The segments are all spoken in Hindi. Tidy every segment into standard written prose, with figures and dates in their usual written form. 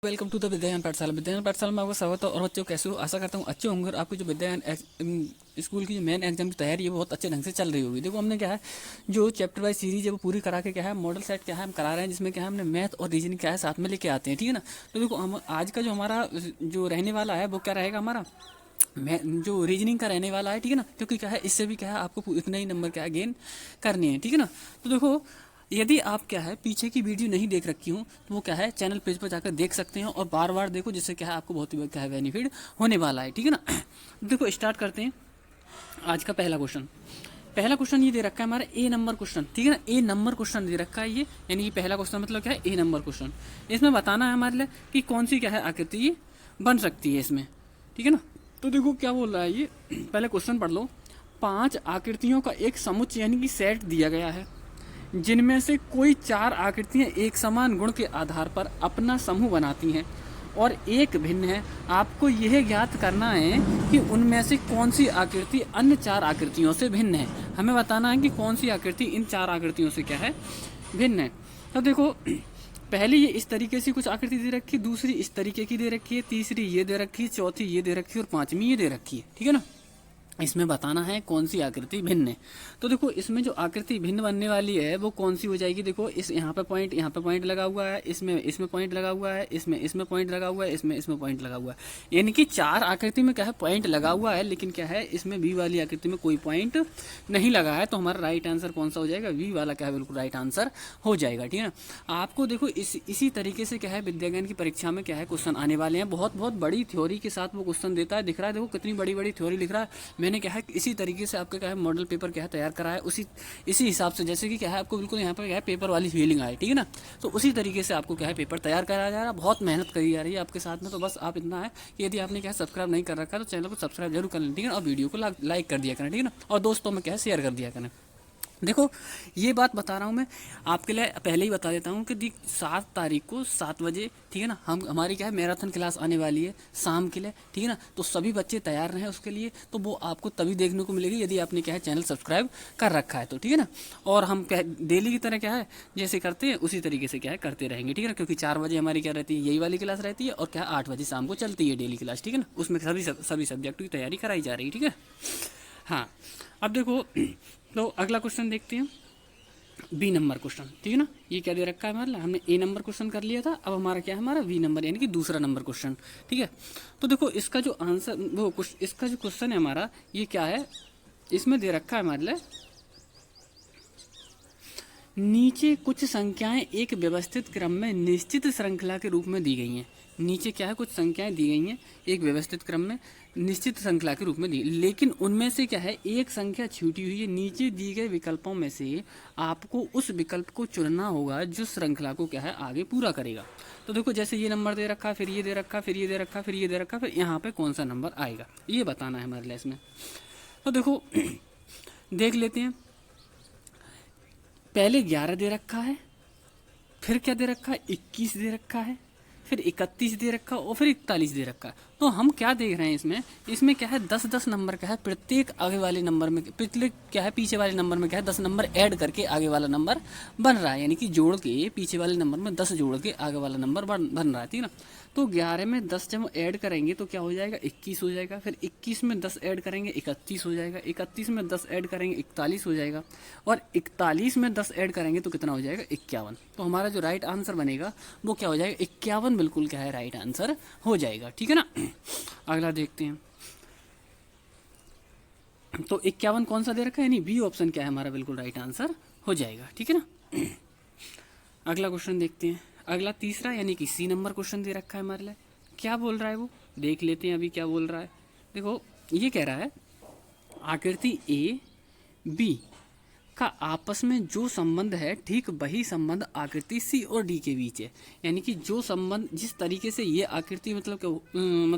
वेलकम टू द विद्यायन पाठशाला। विद्यायन पाठशाला में आपका स्वागत है। और बच्चों कैसे हो? आशा करता हूँ अच्छे होंगे और आपकी जो विद्यायन स्कूल की जो मेन एग्जाम की तैयारी है वो बहुत अच्छे ढंग से चल रही होगी। देखो हमने क्या है जो चैप्टर वाइज सीरीज है वो पूरी करा के क्या है मॉडल सेट क्या है हम करा रहे हैं, जिसमें क्या है हमने मैथ और रीजनिंग क्या है साथ में लेके आते हैं, ठीक है ना। तो देखो हम आज का जो हमारा जो रहने वाला है वो क्या रहेगा हमारा मैं जो रीजनिंग का रहने वाला है, ठीक है ना। क्योंकि क्या है इससे भी क्या है आपको इतने ही नंबर क्या है गेन करने हैं, ठीक है ना। तो देखो यदि आप क्या है पीछे की वीडियो नहीं देख रखी हूँ तो वो क्या है चैनल पेज पर जाकर देख सकते हैं और बार बार देखो, जिससे क्या है आपको बहुत ही क्या है बेनिफिट होने वाला है, ठीक है ना। देखो स्टार्ट करते हैं आज का पहला क्वेश्चन। पहला क्वेश्चन ये दे रखा है हमारा ए नंबर क्वेश्चन, ठीक है ना। ए नंबर क्वेश्चन दे रखा है ये, यानी कि पहला क्वेश्चन मतलब क्या है ए नंबर क्वेश्चन। इसमें बताना है हमारे लिए कि कौन सी क्या है आकृति ये बन सकती है इसमें, ठीक है ना। तो देखो क्या बोल रहा है ये, पहले क्वेश्चन पढ़ लो। 5 आकृतियों का एक समुच्चय यानी कि सेट दिया गया है, जिनमें से कोई 4 आकृतियां एक समान गुण के आधार पर अपना समूह बनाती हैं और एक भिन्न है। आपको यह ज्ञात करना है कि उनमें से कौन सी आकृति अन्य 4 आकृतियों से भिन्न है। हमें बताना है कि कौन सी आकृति इन 4 आकृतियों से क्या है भिन्न है। तो देखो पहली ये इस तरीके से कुछ आकृति दे रखी है, दूसरी इस तरीके की दे रखी है, तीसरी ये दे रखी है, चौथी ये दे रखी है और पांचवी ये दे रखी है, ठीक है ना। इसमें बताना है कौन सी आकृति भिन्न है। तो देखो इसमें जो आकृति भिन्न बनने वाली है वो कौन सी हो जाएगी। देखो इस यहाँ पे पॉइंट लगा हुआ है, इसमें पॉइंट लगा हुआ है, इसमें पॉइंट लगा हुआ है, इसमें पॉइंट लगा हुआ है। यानी कि 4 आकृति में क्या है पॉइंट लगा हुआ है, लेकिन क्या है इसमें बी वाली आकृति में कोई पॉइंट नहीं लगा है। तो हमारा राइट आंसर कौन सा हो जाएगा, बी वाला क्या है बिल्कुल राइट आंसर हो जाएगा, ठीक है ना। आपको देखो इसी तरीके से क्या है विद्याज्ञान की परीक्षा में क्या है क्वेश्चन आने वाले हैं। बहुत बहुत बड़ी थ्योरी के साथ वो क्वेश्चन देता है, दिख रहा है देखो कितनी बड़ी बड़ी थ्योरी लिख रहा है। मैंने क्या है इसी तरीके से आपका क्या है मॉडल पेपर क्या है तैयार करा है, इसी हिसाब से जैसे कि क्या है आपको बिल्कुल यहाँ पर क्या है पेपर वाली फीलिंग आए, ठीक है ना। तो उसी तरीके से आपको क्या है पेपर तैयार कराया जा रहा है, बहुत मेहनत करी जा रही है आपके साथ में। तो बस आप इतना है कि यदि आपने क्या है सब्सक्राइब नहीं कर रखा तो चैनल को सब्सक्राइब जरूर कर लें, ठीक है ना। और वीडियो को लाइक कर दिया करें, ठीक है ना। और दोस्तों में क्या है शेयर कर दिया करें। देखो ये बात बता रहा हूँ मैं आपके लिए, पहले ही बता देता हूँ कि 7 तारीख को 7 बजे, ठीक है ना, हमारी क्या है मैराथन क्लास आने वाली है शाम के लिए, ठीक है ना। तो सभी बच्चे तैयार रहें उसके लिए। तो वो आपको तभी देखने को मिलेगी यदि आपने क्या है चैनल सब्सक्राइब कर रखा है तो, ठीक है ना। और हम क्या डेली की तरह क्या है जैसे करते हैं उसी तरीके से क्या है करते रहेंगे, ठीक है ना। क्योंकि 4 बजे हमारी क्या रहती है यही वाली क्लास रहती है और क्या 8 बजे शाम को चलती है डेली क्लास, ठीक है ना। उसमें सभी सब्जेक्ट की तैयारी कराई जा रही है, ठीक है। हाँ अब देखो तो अगला क्वेश्चन देखते हैं, बी नंबर क्वेश्चन, ठीक है ना। ये क्या दे रखा है हमारा, हमने ए नंबर क्वेश्चन कर लिया था, अब हमारा क्या है हमारा बी नंबर यानी कि दूसरा नंबर क्वेश्चन, ठीक है। तो देखो इसका जो आंसर इसका जो क्वेश्चन है हमारा ये क्या है, इसमें दे रखा है हमारे लिए नीचे कुछ संख्याएं एक व्यवस्थित क्रम में निश्चित श्रृंखला के रूप में दी गई हैं। नीचे क्या है कुछ संख्याएं दी गई हैं एक व्यवस्थित क्रम में निश्चित श्रृंखला के रूप में दी, लेकिन उनमें से क्या है एक संख्या छूटी हुई है। नीचे दिए गए विकल्पों में से आपको उस विकल्प को चुनना होगा जो श्रृंखला को क्या है आगे पूरा करेगा। तो देखो जैसे ये नंबर दे रखा, फिर ये दे रखा, फिर ये दे रखा, फिर ये दे रखा, फिर यहाँ पे कौन सा नंबर आएगा ये बताना है हमारे लिए इसमें। तो देखो देख लेते हैं, पहले 11 दे रखा है, फिर क्या दे रखा है 21 दे रखा है, फिर 31 दे रखा है और फिर 41 दे रखा है। तो हम क्या देख रहे हैं इसमें क्या है 10-10 नंबर का है, प्रत्येक आगे वाले नंबर में पिछले क्या है पीछे वाले नंबर में क्या है 10 नंबर ऐड करके आगे वाला नंबर बन रहा है, यानी कि जोड़ के पीछे वाले नंबर में 10 जोड़ के आगे वाला नंबर बन रहा है, ठीक है ना। तो 11 में 10 जब ऐड करेंगे तो क्या हो जाएगा 21 हो जाएगा, फिर 21 में 10 ऐड करेंगे 31 हो जाएगा, 31 में 10 ऐड करेंगे 41 हो जाएगा और 41 में 10 ऐड करेंगे तो कितना हो जाएगा 51। तो हमारा जो राइट आंसर बनेगा वो क्या हो जाएगा 51 बिल्कुल क्या है राइट आंसर हो जाएगा, ठीक है ना। अगला देखते हैं, तो 51 कौन सा दे रखा है यानी बी ऑप्शन क्या है हमारा बिल्कुल राइट आंसर हो जाएगा, ठीक है ना। अगला क्वेश्चन देखते हैं, अगला तीसरा यानी कि सी नंबर क्वेश्चन दे रखा है हमारे लिए। क्या बोल रहा है वो देख लेते हैं अभी क्या बोल रहा है। देखो ये कह रहा है आकृति ए बी का आपस में जो संबंध है ठीक वही संबंध आकृति सी और डी के बीच है। यानी कि जो संबंध जिस तरीके से ये आकृति मतलब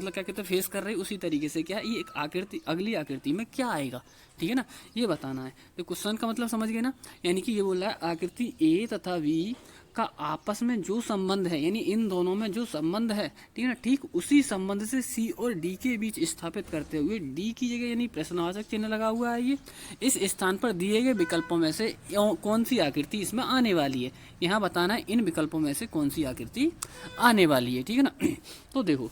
क्या कहते हैं फेस कर रही है उसी तरीके से क्या ये एक आकृति अगली आकृति में क्या आएगा, ठीक है ना, ये बताना है। तो क्वेश्चन का मतलब समझ गए ना, यानी कि ये बोल रहा है आकृति ए तथा बी का आपस में जो संबंध है, यानी इन दोनों में जो संबंध है, ठीक है ना, ठीक उसी संबंध से सी और डी के बीच स्थापित करते हुए डी की जगह यानी प्रश्नवाचक चिन्ह लगा हुआ है ये, इस स्थान पर दिए गए विकल्पों में से कौन सी आकृति इसमें आने वाली है, यहाँ बताना है इन विकल्पों में से कौन सी आकृति आने वाली है, ठीक है ना। तो देखो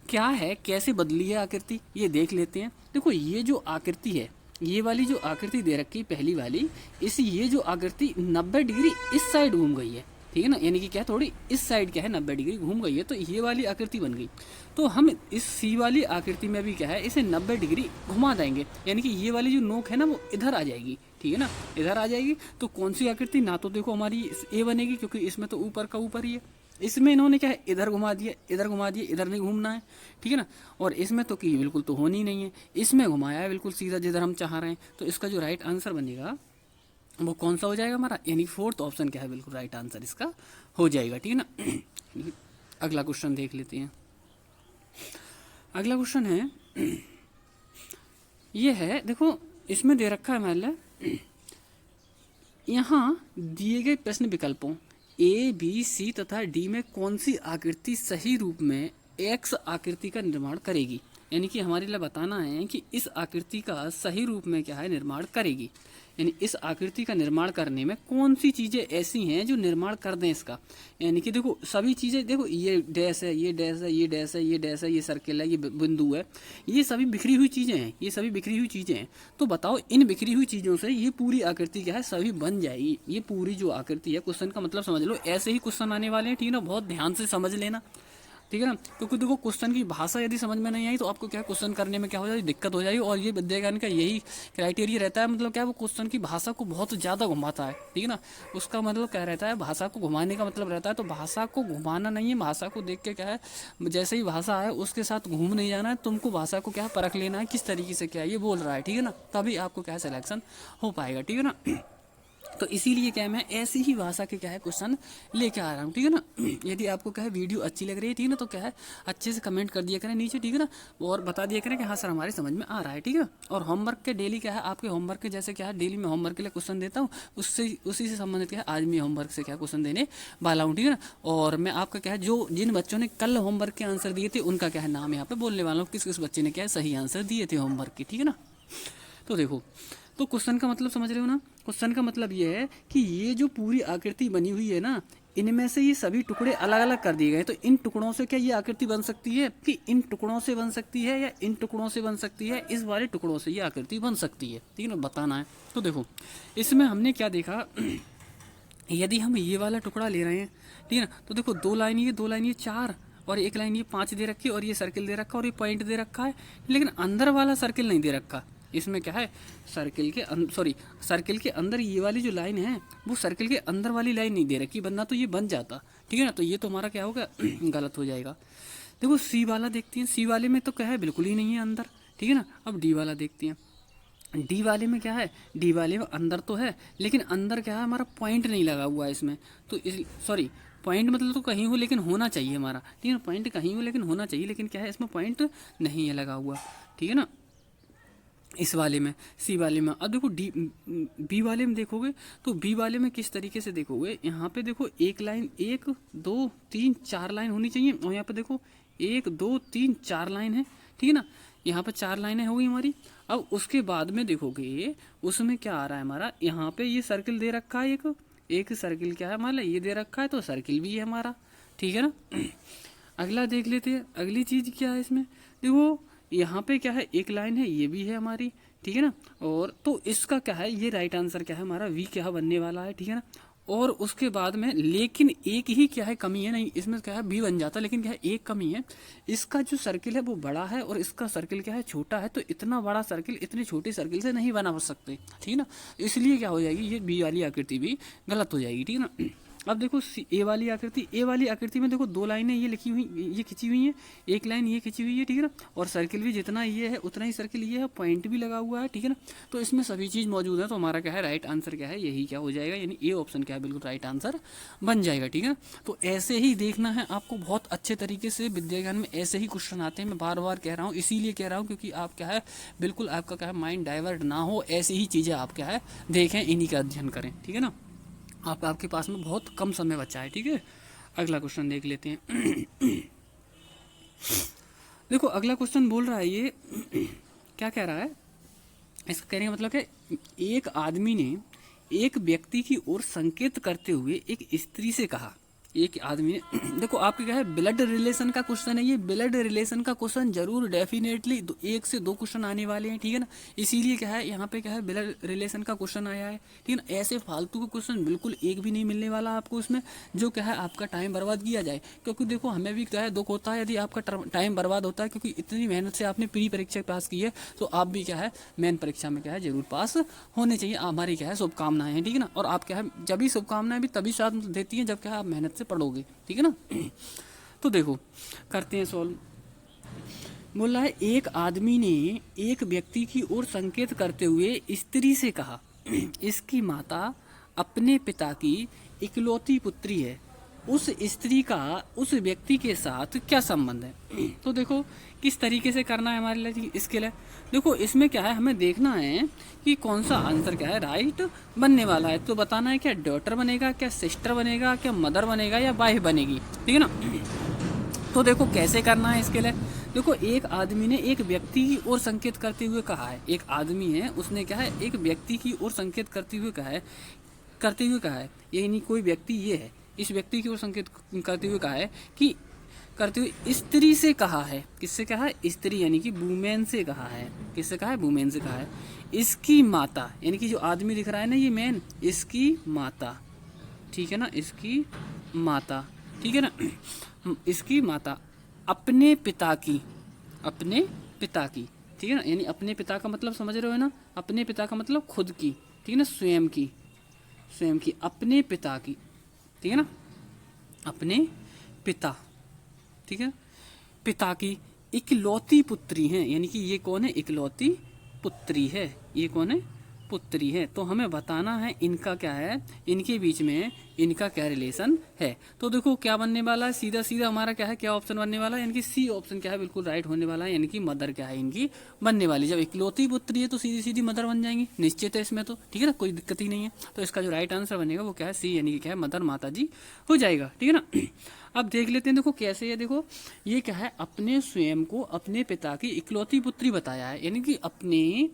क्या है, कैसे बदली है आकृति, ये देख लेते हैं। देखो ये जो आकृति है, ये वाली जो आकृति दे रखी पहली वाली, इस ये जो आकृति 90 डिग्री इस साइड घूम गई है, ठीक है ना, यानी कि क्या है, थोड़ी इस साइड क्या है 90 डिग्री घूम गई है, तो ये वाली आकृति बन गई। तो हम इस सी वाली आकृति में भी क्या है, इसे 90 डिग्री घुमा देंगे, यानी कि ये वाली जो नोक है ना वो इधर आ जाएगी, ठीक है ना, इधर आ जाएगी। तो कौन सी आकृति, ना तो देखो हमारी ए बनेगी क्योंकि इसमें तो ऊपर का ऊपर ही है, इसमें इन्होंने क्या है इधर घुमा दिया, इधर घुमा दिया, इधर नहीं घूमना है, ठीक है ना। और इसमें तो कि बिल्कुल तो होनी नहीं है, इसमें घुमाया है बिल्कुल सीधा जिधर हम चाह रहे हैं। तो इसका जो राइट आंसर बनेगा वो कौन सा हो जाएगा हमारा, यानी फोर्थ ऑप्शन क्या है, बिल्कुल राइट आंसर इसका हो जाएगा, ठीक है ना। अगला क्वेश्चन देख लेते हैं। अगला क्वेश्चन है ये है, देखो इसमें दे रखा है मान लो, यहाँ दिए गए प्रश्न विकल्पों ए बी सी तथा डी में कौन सी आकृति सही रूप में एक्स आकृति का निर्माण करेगी, यानी कि हमारे लिए बताना है कि इस आकृति का सही रूप में क्या है निर्माण करेगी, यानी इस आकृति का निर्माण करने में कौन सी चीज़ें ऐसी हैं जो निर्माण कर दें इसका। यानी कि देखो सभी चीज़ें, देखो ये डैश है, ये डैश है, ये डैश है, ये डैश है, ये सर्किल है, ये बिंदु है, ये सभी बिखरी हुई चीज़ें हैं, ये सभी बिखरी हुई चीज़ें हैं। तो बताओ इन बिखरी हुई चीज़ों से ये पूरी आकृति क्या है सभी बन जाएगी। ये पूरी जो आकृति है, क्वेश्चन का मतलब समझ लो, ऐसे ही क्वेश्चन आने वाले हैं, ठीक है ना, बहुत ध्यान से समझ लेना, ठीक है ना। क्योंकि देखो क्वेश्चन की भाषा यदि समझ में नहीं आई तो आपको क्या क्वेश्चन करने में क्या हो जाएगी, दिक्कत हो जाएगी। और ये विद्याज्ञान का यही क्राइटेरिया रहता है, मतलब क्या वो क्वेश्चन की भाषा को बहुत ज़्यादा घुमाता है, ठीक है ना। उसका मतलब क्या रहता है, भाषा को घुमाने का मतलब रहता है, तो भाषा को घुमाना नहीं है, भाषा को देख के क्या है, जैसे ही भाषा है उसके साथ घूम नहीं जाना है, तुमको भाषा को क्या परख लेना है, किस तरीके से क्या ये बोल रहा है, ठीक है ना, तभी आपको क्या सिलेक्शन हो पाएगा, ठीक है ना। तो इसीलिए क्या है, मैं ऐसी ही भाषा के क्या है क्वेश्चन लेके आ रहा हूँ, ठीक है ना। यदि आपको क्या है वीडियो अच्छी लग रही है, ठीक है ना, तो क्या है अच्छे से कमेंट कर दिया करें नीचे, ठीक है ना, और बता दिया करें कि हाँ सर हमारे समझ में आ रहा है, ठीक है। और होमवर्क के डेली क्या है, आपके होमवर्क के जैसे क्या है डेली मैं होमवर्क के लिए क्वेश्चन देता हूँ, उससे उसी से संबंधित क्या है आज मैं होमवर्क से क्या क्वेश्चन देने वाला हूँ, ठीक है ना। और मैं आपका क्या है जो जिन बच्चों ने कल होमवर्क के आंसर दिए थे उनका क्या है नाम यहाँ पे बोलने वाला हूँ, किस किस बच्चे ने क्या है सही आंसर दिए थे होमवर्क के, ठीक है ना। तो देखो, तो क्वेश्चन का मतलब समझ रहे हो ना, क्वेश्चन का मतलब ये है कि ये जो पूरी आकृति बनी हुई है ना, इनमें से ये सभी टुकड़े अलग अलग कर दिए गए, तो इन टुकड़ों से क्या ये आकृति बन सकती है, कि इन टुकड़ों से बन सकती है या इन टुकड़ों से बन सकती है, इस वाले टुकड़ों से ये आकृति बन सकती है, ठीक है ना, बताना है। तो देखो इसमें हमने क्या देखा, यदि हम ये वाला टुकड़ा ले रहे हैं, ठीक है ना, तो देखो दो लाइन ये 4 और एक लाइन ये 5 दे रखी है, और ये सर्किल दे रखा है और ये पॉइंट दे रखा है, लेकिन अंदर वाला सर्किल नहीं दे रखा। इसमें क्या है सर्किल के अंदर ये वाली जो लाइन है वो सर्किल के अंदर वाली लाइन नहीं दे रखी, वरना तो ये बन जाता, ठीक है ना। तो ये तो हमारा क्या होगा गलत हो जाएगा। देखो सी वाला देखते हैं, सी वाले में तो क्या है बिल्कुल ही नहीं है अंदर, ठीक है ना। अब डी वाला देखते हैं, डी वाले में क्या है, डी वाले में अंदर तो है लेकिन अंदर क्या है हमारा पॉइंट नहीं लगा हुआ है इसमें, तो पॉइंट मतलब तो कहीं हो लेकिन होना चाहिए हमारा, ठीक है, पॉइंट कहीं हो लेकिन होना चाहिए, लेकिन क्या है इसमें पॉइंट नहीं है लगा हुआ, ठीक है ना, इस वाले में। सी वाले में अब देखो बी वाले में देखोगे तो बी वाले में किस तरीके से देखोगे, यहाँ पे देखो एक लाइन 1 2 3 4 लाइन होनी चाहिए, और यहाँ पे देखो 1 2 3 4 लाइन है, ठीक है ना, यहाँ पे 4 लाइनें हो गई हमारी। अब उसके बाद में देखोगे उसमें क्या आ रहा है हमारा, यहाँ पे ये सर्किल दे रखा है, एक सर्किल क्या है हमारा ये दे रखा है, तो सर्किल भी है हमारा, ठीक है ना। अगला देख लेते हैं, अगली चीज क्या है इसमें, देखो यहाँ पे क्या है एक लाइन है, ये भी है हमारी, ठीक है ना। और तो इसका क्या है, ये राइट आंसर क्या है हमारा वी क्या बनने वाला है, ठीक है ना। और उसके बाद में लेकिन एक ही क्या है कमी है, नहीं इसमें क्या है बी बन जाता, लेकिन क्या है एक कमी है, इसका जो सर्किल है वो बड़ा है और इसका सर्किल क्या है छोटा है, तो इतना बड़ा सर्किल इतनी छोटी सर्किल से नहीं बना सकते, ठीक है ना। इसलिए क्या हो जाएगी ये बी वाली आकृति भी गलत हो जाएगी, ठीक है ना। अब देखो ए वाली आकृति में देखो 2 लाइनें ये लिखी हुई, ये खिंची हुई हैं, एक लाइन ये खिंची हुई है, ठीक है ना, और सर्किल भी जितना ये है उतना ही सर्किल ये है, पॉइंट भी लगा हुआ है, ठीक है ना। तो इसमें सभी चीज़ मौजूद है, तो हमारा क्या है राइट आंसर क्या है, यही क्या हो जाएगा, यानी ए ऑप्शन क्या है बिल्कुल राइट आंसर बन जाएगा, ठीक है। तो ऐसे ही देखना है आपको, बहुत अच्छे तरीके से विद्याज्ञान में ऐसे ही क्वेश्चन आते हैं, मैं बार बार कह रहा हूँ, इसीलिए कह रहा हूँ क्योंकि आप क्या है बिल्कुल आपका क्या है माइंड डाइवर्ट ना हो, ऐसी ही चीज़ें आप क्या है देखें, इन्हीं का अध्ययन करें, ठीक है ना। आपके पास में बहुत कम समय बचा है, ठीक है। अगला क्वेश्चन देख लेते हैं। देखो अगला क्वेश्चन बोल रहा है ये क्या कह रहा है, इसका कहने का मतलब है एक आदमी ने एक व्यक्ति की ओर संकेत करते हुए एक स्त्री से कहा, एक आदमी ने देखो आपके क्या है ब्लड रिलेशन का क्वेश्चन है ये, ब्लड रिलेशन का क्वेश्चन जरूर डेफिनेटली 1 से 2 क्वेश्चन आने वाले हैं, ठीक है ना। इसीलिए क्या है यहाँ पे क्या है ब्लड रिलेशन का क्वेश्चन आया है, ठीक है ना। ऐसे फालतू का क्वेश्चन बिल्कुल एक भी नहीं मिलने वाला आपको उसमें, जो क्या है आपका टाइम बर्बाद किया जाए। क्योंकि देखो हमें भी क्या है दुख होता है यदि आपका टाइम बर्बाद होता है, क्योंकि इतनी मेहनत से आपने प्री परीक्षा पास की है, तो आप भी क्या है मेन परीक्षा में क्या है जरूर पास होने चाहिए। हमारी क्या है शुभकामनाएं हैं, ठीक है ना। और आप क्या है जब भी शुभकामनाएं भी तभी साथ देती हैं जब क्या है आप मेहनत से पढ़ोगे, ठीक है ना। तो देखो करते हैं सॉल्व। बोल रहा है एक आदमी ने एक व्यक्ति की ओर संकेत करते हुए स्त्री से कहा, इसकी माता अपने पिता की इकलौती पुत्री है, उस स्त्री का उस व्यक्ति के साथ क्या संबंध है। तो देखो किस तरीके से करना है हमारे लिए इसके लिए। देखो इसमें क्या है हमें देखना है कि कौन सा आंसर क्या है राइट बनने वाला है। तो बताना है क्या डॉटर बनेगा, क्या सिस्टर बनेगा, क्या मदर बनेगा, या वाइफ बनेगी, ठीक है ना। तो देखो कैसे करना है इसके लिए। देखो एक आदमी ने एक व्यक्ति की ओर संकेत करते हुए कहा है, एक आदमी है उसने क्या है एक व्यक्ति की ओर संकेत करते हुए कहा है, यानी कोई व्यक्ति ये है, इस व्यक्ति की ओर संकेत करते हुए कहा है कि करते हुए स्त्री से कहा है, किससे कहा है स्त्री यानी कि वुमेन से कहा है, किससे कहा है वुमेन से कहा है। इसकी माता यानी कि जो आदमी दिख रहा है ना ये मैन, इसकी माता, ठीक है ना, इसकी माता, ठीक है ना, इसकी माता अपने पिता की, ठीक है ना, यानी अपने पिता का मतलब समझ रहे हो ना, अपने पिता का मतलब खुद की, ठीक है ना, स्वयं की अपने पिता की, ठीक है ना, अपने पिता, ठीक है, पिता की इकलौती पुत्री है, यानी कि ये कौन है इकलौती पुत्री है, ये कौन है पुत्री है। तो हमें बताना है इनका क्या है, इनके बीच में इनका क्या रिलेशन है। तो देखो क्या बनने वाला है, सीधा सीधा हमारा क्या है क्या ऑप्शन बनने वाला है, यानी कि सी ऑप्शन क्या है बिल्कुल राइट होने वाला है, यानी कि मदर क्या है इनकी बनने वाली। जब इकलौती पुत्री है तो सीधी सीधी मदर बन जाएंगी, निश्चित है इसमें तो, ठीक है ना, कोई दिक्कत ही नहीं है। तो इसका जो राइट आंसर बनेगा वो क्या है सी, यानी कि क्या है मदर माता जी हो जाएगा, ठीक है ना। अब देख लेते हैं देखो कैसे है। देखो ये क्या है अपने स्वयं को अपने पिता की इकलौती पुत्री बताया है, यानी कि अपने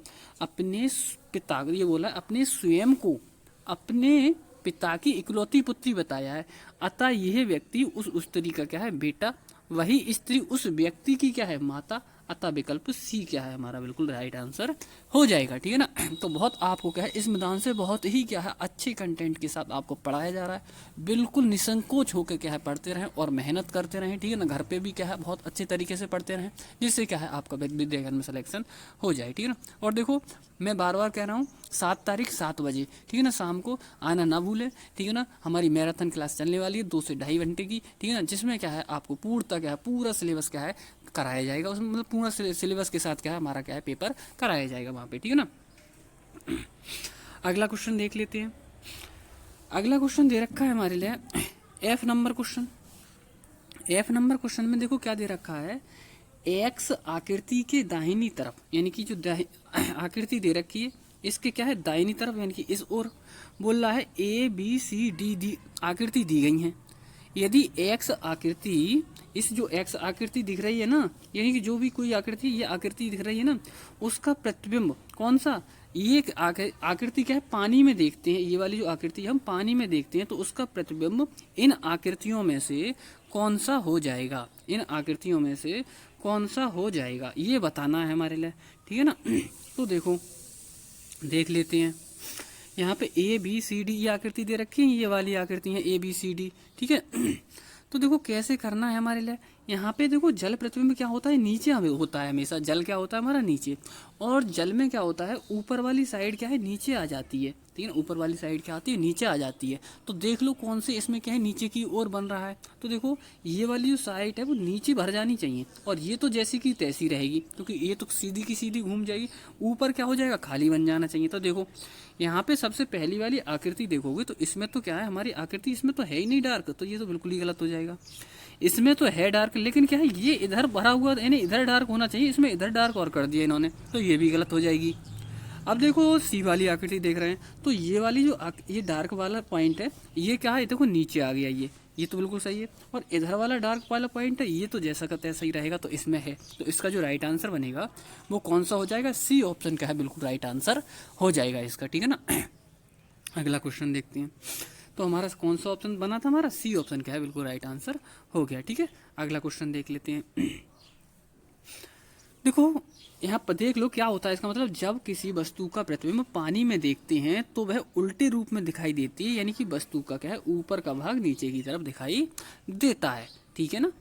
पिता, ये बोला अपने स्वयं को अपने पिता की इकलौती पुत्री बताया है। अतः यह व्यक्ति उस स्त्री का क्या है बेटा, वही स्त्री उस व्यक्ति की क्या है माता। अतः विकल्प सी क्या है हमारा बिल्कुल राइट आंसर हो जाएगा, ठीक है ना। तो बहुत आपको क्या है इस मैदान से बहुत ही क्या है अच्छे कंटेंट के साथ आपको पढ़ाया जा रहा है। बिल्कुल निसंकोच होकर क्या है पढ़ते रहें और मेहनत करते रहें, ठीक है ना। घर पे भी क्या है बहुत अच्छे तरीके से पढ़ते रहें, जिससे क्या है आपका विद्यागन में सिलेक्शन हो जाए, ठीक है ना। और देखो मैं बार बार कह रहा हूँ 7 तारीख 7 बजे, ठीक है ना, शाम को आना ना भूलें, ठीक है ना। हमारी मैराथन क्लास चलने वाली है 2 से 2.5 घंटे की, ठीक है ना, जिसमें क्या है आपको पूरा सिलेबस क्या है कराया जाएगा, उसमें मतलब पूरा सिलेबस के साथ क्या है हमारा क्या है पेपर कराया जाएगा वहाँ पे, ठीक है ना। अगला क्वेश्चन देख लेते हैं। अगला क्वेश्चन दे रखा है हमारे लिए F नंबर क्वेश्चन में देखो क्या दे रखा है, एक्स आकृति के दाहिनी तरफ, यानी कि जो आकृति दे रखी है इसके क्या है दाहिनी तरफ, यानी कि इस ओर बोल रहा है ABCD आकृति दी गई है। यदि एक्स आकृति, इस जो एक्स आकृति दिख रही है ना, यानी कि जो भी कोई आकृति ये आकृति दिख रही है ना, उसका प्रतिबिंब कौन सा, ये आकृति क्या है पानी में देखते हैं, ये वाली जो आकृति हम पानी में देखते हैं, तो उसका प्रतिबिंब इन आकृतियों में से कौन सा हो जाएगा, इन आकृतियों में से कौन सा हो जाएगा ये बताना है हमारे लिए, ठीक है ना। तो देखो देख लेते हैं यहाँ पे ABCD ये आकृति दे रखी है, ये वाली आकृति है ABCD, ठीक है। तो देखो कैसे करना है हमारे लिए। यहाँ पे देखो जल प्रतिबिंब क्या होता है नीचे होता है, हमेशा जल क्या होता है हमारा नीचे, और जल में क्या होता है ऊपर वाली साइड क्या है नीचे आ जाती है, ठीक है, ऊपर वाली साइड क्या आती है नीचे आ जाती है। तो देख लो कौन से इसमें क्या है नीचे की ओर बन रहा है। तो देखो ये वाली जो साइड है वो नीचे भर जानी चाहिए, और ये तो जैसी की तैसी रहेगी, क्योंकि ये तो सीधी की सीधी घूम जाएगी, ऊपर क्या हो जाएगा खाली बन जाना चाहिए। तो देखो यहाँ पे सबसे पहली वाली आकृति देखोगे तो इसमें तो क्या है हमारी आकृति, इसमें तो है ही नहीं डार्क, तो ये तो बिल्कुल ही गलत हो जाएगा। इसमें तो है डार्क, लेकिन क्या है ये इधर भरा हुआ, यानी इधर डार्क होना चाहिए, इसमें इधर डार्क और कर दिया इन्होंने, तो ये भी गलत हो जाएगी। अब देखो सी वाली आकृति देख रहे हैं, तो ये वाली जो ये डार्क वाला पॉइंट है, ये क्या है, देखो नीचे आ गया ये तो बिल्कुल सही है। और इधर वाला डार्क वाला पॉइंट है, ये तो जैसा का तैसा ही रहेगा, तो इसमें है। तो इसका जो राइट आंसर बनेगा वो कौन सा हो जाएगा, सी ऑप्शन का है बिल्कुल राइट आंसर हो जाएगा इसका, ठीक है ना। अगला क्वेश्चन देखते हैं। तो हमारा कौन सा ऑप्शन बना था, हमारा सी ऑप्शन का है बिल्कुल राइट आंसर हो गया, ठीक है। अगला क्वेश्चन देख लेते हैं। देखो यहाँ पर देख लो क्या होता है, इसका मतलब जब किसी वस्तु का प्रतिबिंब पानी में देखते हैं तो वह उल्टे रूप में दिखाई देती है, यानी कि वस्तु का क्या है, ऊपर का भाग नीचे की तरफ दिखाई देता है, ठीक है ना।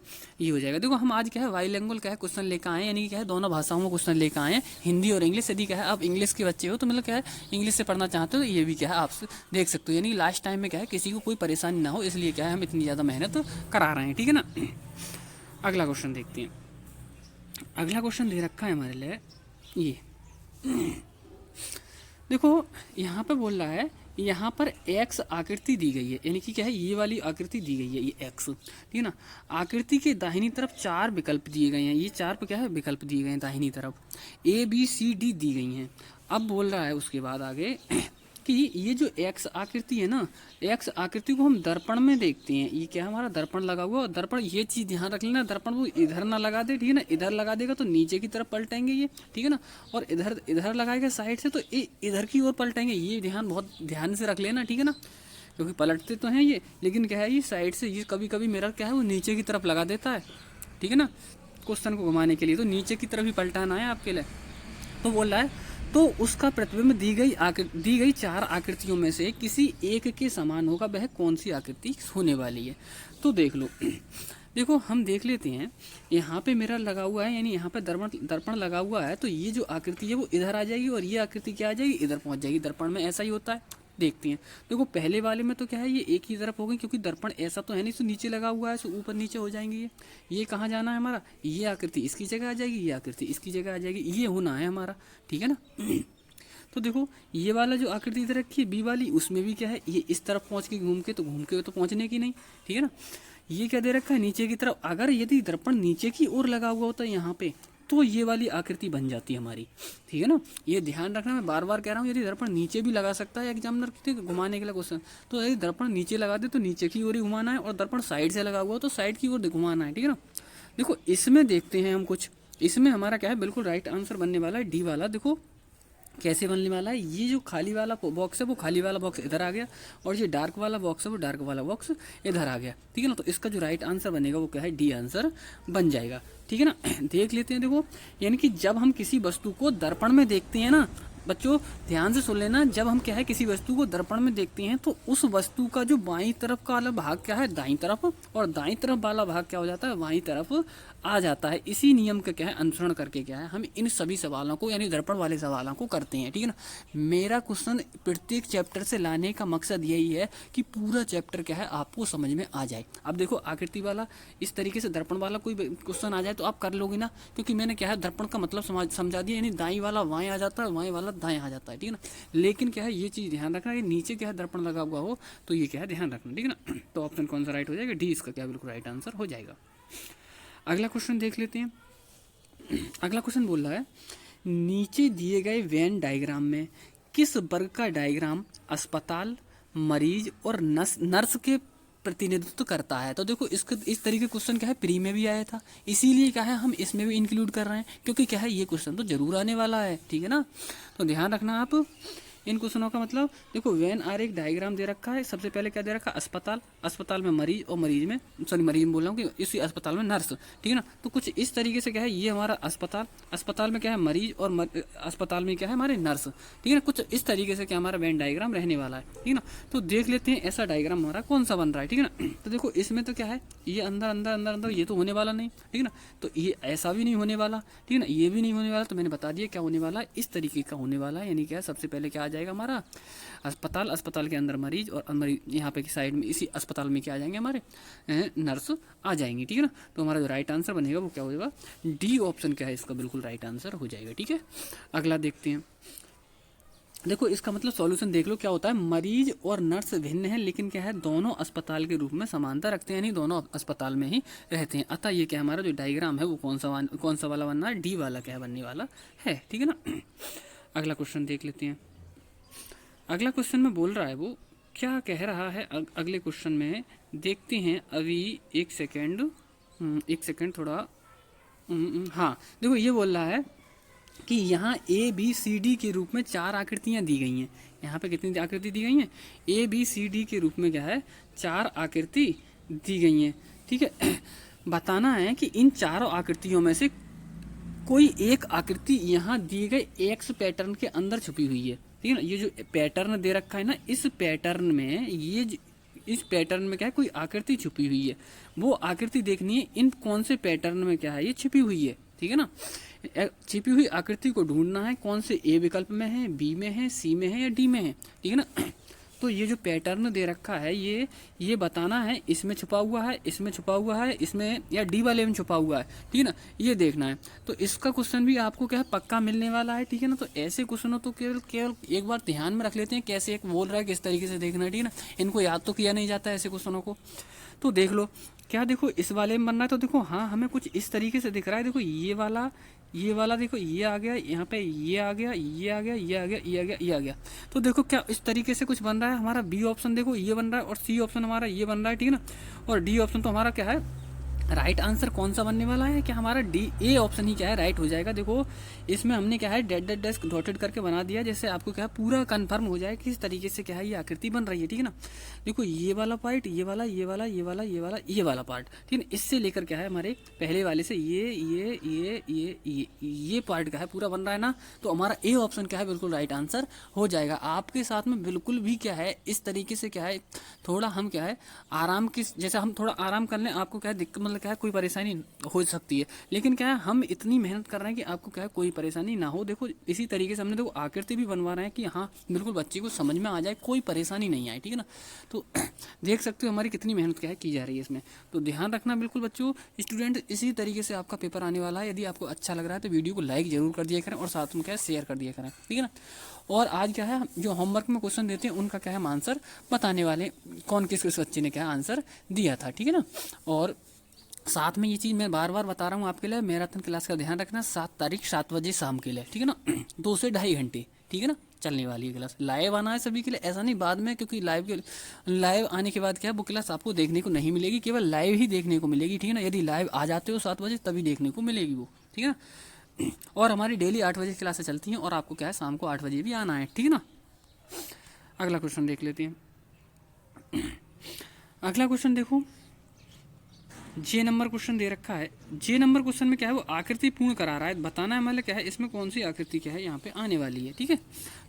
ये हो जाएगा। देखो हम आज क्या है बाइलिंगुअल क्या है क्वेश्चन लेकर आए, यानी कि क्या है दोनों भाषाओं में क्वेश्चन लेकर आए हैं, हिंदी और इंग्लिश। यदि क्या है आप इंग्लिश के बच्चे हो तो मतलब क्या है इंग्लिश से पढ़ना चाहते हो तो ये भी क्या है आप देख सकते हो, यानी लास्ट टाइम में क्या है किसी को कोई परेशानी ना हो, इसलिए क्या है हम इतनी ज़्यादा मेहनत करा रहे हैं, ठीक है ना। अगला क्वेश्चन देखते हैं। अगला क्वेश्चन दे रखा है हमारे लिए ये। देखो यहाँ पे बोल रहा है, यहाँ पर एक्स आकृति दी गई है, यानी कि क्या है ये वाली आकृति दी गई है, ये एक्स, ठीक है ना। आकृति के दाहिनी तरफ 4 विकल्प दिए गए हैं, ये 4 पे क्या है विकल्प दिए गए हैं दाहिनी तरफ, ए बी सी डी दी गई हैं। अब बोल रहा है उसके बाद आगे कि ये जो एक्स आकृति है ना, एक्स आकृति को हम दर्पण में देखते हैं, ये क्या है हमारा दर्पण लगा हुआ, और दर्पण ये चीज़ ध्यान रख लेना, दर्पण वो इधर ना लगा दे, ठीक है ना। इधर लगा देगा तो नीचे की तरफ पलटेंगे ये, ठीक है ना। और इधर इधर लगाएगा साइड से तो ये इधर की ओर पलटेंगे, ये ध्यान बहुत ध्यान से रख लेना, ठीक है ना। क्योंकि पलटते तो हैं ये, लेकिन क्या है ये साइड से ये कभी कभी मिरर क्या है वो नीचे की तरफ लगा देता है, ठीक है ना। क्वेश्चन को घुमाने के लिए तो नीचे की तरफ ही पलटाना है आपके लिए। तो बोल रहा है तो उसका प्रतिबिंब दी गई 4 आकृतियों में से किसी एक के समान होगा, वह कौन सी आकृति होने वाली है। तो देख लो देखो हम देख लेते हैं, यहाँ पे मिरर लगा हुआ है, यानी यहाँ पे दर्पण लगा हुआ है, तो ये जो आकृति है वो इधर आ जाएगी और ये आकृति क्या आ जाएगी, इधर पहुँच जाएगी। दर्पण में ऐसा ही होता है, देखते हैं। देखो पहले वाले में तो क्या है ये एक ही तरफ हो गई, क्योंकि दर्पण ऐसा तो है नहीं, तो नीचे लगा हुआ है, तो ऊपर नीचे हो जाएंगे ये कहाँ जाना है हमारा, ये आकृति इसकी जगह आ जाएगी, ये आकृति इसकी जगह आ जाएगी, ये होना है हमारा, ठीक है ना। तो देखो ये वाला जो आकृति इधर रखी है बी वाली, उसमें भी क्या है ये इस तरफ पहुँच के घूम के तो पहुँचने की नहीं, ठीक है ना। ये क्या दे रखा है नीचे की तरफ, अगर यदि दर्पण नीचे की ओर लगा हुआ होता है यहाँ पे, तो ये वाली आकृति बन जाती है हमारी, ठीक है ना। ये ध्यान रखना, मैं बार बार कह रहा हूँ, यदि दर्पण नीचे भी लगा सकता है एग्जामिनर घुमाने के लिए क्वेश्चन, तो यदि दर्पण नीचे लगा दे तो नीचे की ओर ही घुमाना है, और दर्पण साइड से लगा हुआ तो साइड की ओर घुमाना है, ठीक है ना। देखो इसमें देखते हैं हम कुछ, इसमें हमारा क्या है बिल्कुल राइट आंसर बनने वाला है डी वाला। देखो कैसे बनने वाला है, ये जो खाली वाला बॉक्स है वो खाली वाला बॉक्स इधर आ गया, और ये डार्क वाला बॉक्स है वो डार्क वाला बॉक्स इधर आ गया, ठीक है ना। तो इसका जो राइट आंसर बनेगा वो क्या है डी आंसर बन जाएगा, ठीक है ना। देख लेते हैं। देखो यानी कि जब हम किसी वस्तु को दर्पण में देखते हैं ना बच्चों, ध्यान से सुन लेना, जब हम क्या है किसी वस्तु को दर्पण में देखते हैं तो उस वस्तु का जो बाईं तरफ का वाला भाग क्या है दाईं तरफ, और दाईं तरफ वाला भाग क्या हो जाता है बाईं तरफ आ जाता है। इसी नियम का क्या है अनुसरण करके क्या है हम इन सभी सवालों को यानी दर्पण वाले सवालों को करते हैं, ठीक है ना। मेरा क्वेश्चन प्रत्येक चैप्टर से लाने का मकसद यही है कि पूरा चैप्टर क्या है आपको समझ में आ जाए। अब देखो आकृति वाला इस तरीके से दर्पण वाला कोई क्वेश्चन आ जाए तो आप कर लोगे ना, क्योंकि मैंने क्या है दर्पण का मतलब समझा दिया, यानी दाईं वाला बाएं आ जाता है, बाएं वाला दाएं आ जाता है, ठीक है ना। लेकिन क्या है ये चीज़ ध्यान रखना कि नीचे क्या है दर्पण लगा हुआ हो, तो ये क्या है ध्यान रखना, ठीक है ना। तो ऑप्शन कौन सा राइट हो जाएगा, डी इसका क्या बिल्कुल राइट आंसर हो जाएगा। अगला क्वेश्चन देख लेते हैं। अगला क्वेश्चन बोल रहा है नीचे दिए गए वेन डायग्राम में किस वर्ग का डायग्राम अस्पताल, मरीज और नर्स के प्रतिनिधित्व करता है। तो देखो इस तरीके क्वेश्चन क्या है प्री में भी आया था, इसीलिए क्या है हम इसमें भी इंक्लूड कर रहे हैं, क्योंकि क्या है ये क्वेश्चन तो जरूर आने वाला है, ठीक है ना। तो ध्यान रखना आप इन क्वेश्चनों का। मतलब देखो वेन आर एक डायग्राम दे रखा है, सबसे पहले क्या दे रखा है अस्पताल, अस्पताल में मरीज, और मरीज में मरीज में बोल रहा हूँ कि इसी अस्पताल में नर्स, ठीक है ना। तो कुछ इस तरीके से क्या है ये हमारा अस्पताल, अस्पताल में क्या है मरीज, और अस्पताल में क्या है हमारे नर्स, ठीक है ना। कुछ इस तरीके से क्या हमारा वेन डायग्राम रहने वाला है, ठीक है ना। तो देख लेते हैं ऐसा डायग्राम हमारा कौन सा बन रहा है, ठीक है ना। तो देखो इसमें तो क्या है ये अंदर अंदर अंदर अंदर ये तो होने वाला नहीं, ठीक है ना। तो ये ऐसा भी नहीं होने वाला, ठीक है ना, ये भी नहीं होने वाला। तो मैंने बता दिया क्या होने वाला है, इस तरीके का होने वाला है। यानी क्या सबसे पहले क्या आ जाएगा हमारा अस्पताल, अस्पताल के अंदर मरीज, और मरीज यहाँ पे की साइड में इसी अस्पताल में क्या आ जाएंगे हमारे नर्स आ जाएंगी, ठीक है ना। तो हमारा जो राइट आंसर बनेगा वो क्या होगा, डी ऑप्शन क्या है इसका बिल्कुल राइट आंसर हो जाएगा, ठीक है। अगला देखते हैं। देखो इसका मतलब सॉल्यूशन देख लो क्या होता है, मरीज और नर्स भिन्न है, लेकिन क्या है दोनों अस्पताल के रूप में समानता रखते हैं, यानी दोनों अस्पताल में ही रहते हैं। अतः ये क्या हमारा जो डायग्राम है वो कौन सा वाला बनना है, डी वाला क्या बनने वाला है, ठीक है ना। अगला क्वेश्चन देख लेते हैं। अगला क्वेश्चन में बोल रहा है वो क्या कह रहा है अगले क्वेश्चन में, देखते हैं अभी। एक सेकेंड, एक सेकेंड थोड़ा। हाँ देखो ये बोल रहा है कि यहाँ ए बी सी डी के रूप में 4 आकृतियाँ दी गई हैं। यहाँ पे कितनी आकृति दी गई हैं? ए बी सी डी के रूप में क्या है, 4 आकृति दी गई हैं। ठीक है। बताना है कि इन चारों आकृतियों में से कोई एक आकृति यहाँ दिए गए एक्स पैटर्न के अंदर छुपी हुई है। ठीक है ना, ये जो पैटर्न दे रखा है ना, इस पैटर्न में इस पैटर्न में क्या है, कोई आकृति छुपी हुई है। वो आकृति देखनी है इन कौन से पैटर्न में क्या है, ये छिपी हुई है। ठीक है ना, छिपी हुई आकृति को ढूंढना है कौन से ए विकल्प में है, बी में है, सी में है या डी में है। ठीक है ना, तो ये जो पैटर्न दे रखा है ये बताना है इसमें छुपा हुआ है, इसमें छुपा हुआ है, इसमें या डी वाले में छुपा हुआ है। ठीक है ना, ये देखना है। तो इसका क्वेश्चन भी आपको क्या है, पक्का मिलने वाला है। ठीक है ना, तो ऐसे क्वेश्चनों तो केवल एक बार ध्यान में रख लेते हैं कैसे एक बोल रहा है, किस तरीके से देखना है। ठीक है ना, इनको याद तो किया नहीं जाता है ऐसे क्वेश्चनों को। तो देख लो क्या, देखो इस वाले में बनना है तो देखो हाँ हमें कुछ इस तरीके से दिख रहा है। देखो ये वाला देखो, ये आ गया यहाँ पे, ये आ गया, ये आ गया, ये आ गया, ये आ गया, ये आ गया। तो देखो क्या इस तरीके से कुछ बन रहा है। हमारा बी ऑप्शन देखो ये बन रहा है और सी ऑप्शन हमारा ये बन रहा है। ठीक है ना, और डी ऑप्शन तो हमारा क्या है, राइट आंसर कौन सा बनने वाला है, क्या हमारा डी ए ऑप्शन ही क्या है राइट हो जाएगा। देखो इसमें हमने क्या है डेट डेट डेस्क डॉटेड करके बना दिया, जैसे आपको क्या है पूरा कंफर्म हो जाए किस तरीके से क्या है ये आकृति बन रही है। ठीक है ना, देखो ये वाला पार्ट, ये वाला, ये वाला, ये वाला, ये वाला, ये वाला पार्ट। ठीक है, इससे लेकर क्या है हमारे पहले वाले से ये पार्ट क्या है पूरा बन रहा है ना, तो हमारा ए ऑप्शन क्या है बिल्कुल राइट आंसर हो जाएगा। आपके साथ में बिल्कुल भी क्या है इस तरीके से क्या है थोड़ा हम क्या है आराम की, जैसे हम थोड़ा आराम कर लें आपको क्या है दिक्कत, मतलब क्या है कोई परेशानी हो सकती है, लेकिन क्या है हम इतनी मेहनत कर रहे हैं कि आपको क्या है कोई परेशानी ना हो। देखो इसी तरीके से हमने देखो आकृति भी बनवा रहे हैं कि हाँ बिल्कुल बच्चे को समझ में आ जाए, कोई परेशानी नहीं आए। ठीक है ना, तो देख सकते हो हमारी कितनी मेहनत क्या है की जा रही है इसमें। तो ध्यान रखना बिल्कुल बच्चों, स्टूडेंट इसी तरीके से आपका पेपर आने वाला है। यदि आपको अच्छा लग रहा है तो वीडियो को लाइक जरूर कर दिया करें और साथ में क्या है शेयर कर दिया करें। ठीक है ना, और आज क्या है जो होमवर्क में क्वेश्चन देते हैं उनका क्या है हम आंसर बताने वाले, कौन किस बच्चे ने क्या आंसर दिया था। ठीक है ना, और साथ में ये चीज़ मैं बार बार बता रहा हूँ आपके लिए, मैराथन क्लास का ध्यान रखना 7 तारीख 7 बजे शाम के लिए। ठीक है ना, 2 से 2.5 घंटे। ठीक है ना, चलने वाली है क्लास, लाइव आना है सभी के लिए, ऐसा नहीं बाद में, क्योंकि लाइव आने के बाद क्या है वो क्लास आपको देखने को नहीं मिलेगी, केवल लाइव ही देखने को मिलेगी। ठीक है ना, यदि लाइव आ जाते हो 7 बजे तभी देखने को मिलेगी वो। ठीक है ना, और हमारी डेली 8 बजे क्लासें चलती हैं और आपको क्या है शाम को 8 बजे भी आना है। ठीक है ना, अगला क्वेश्चन देख लेते हैं। अगला क्वेश्चन देखो, जे नंबर क्वेश्चन दे रखा है। जे नंबर क्वेश्चन में क्या है वो आकृति पूर्ण करा रहा है, बताना है मतलब क्या है इसमें कौन सी आकृति क्या है यहाँ पे आने वाली है। ठीक है,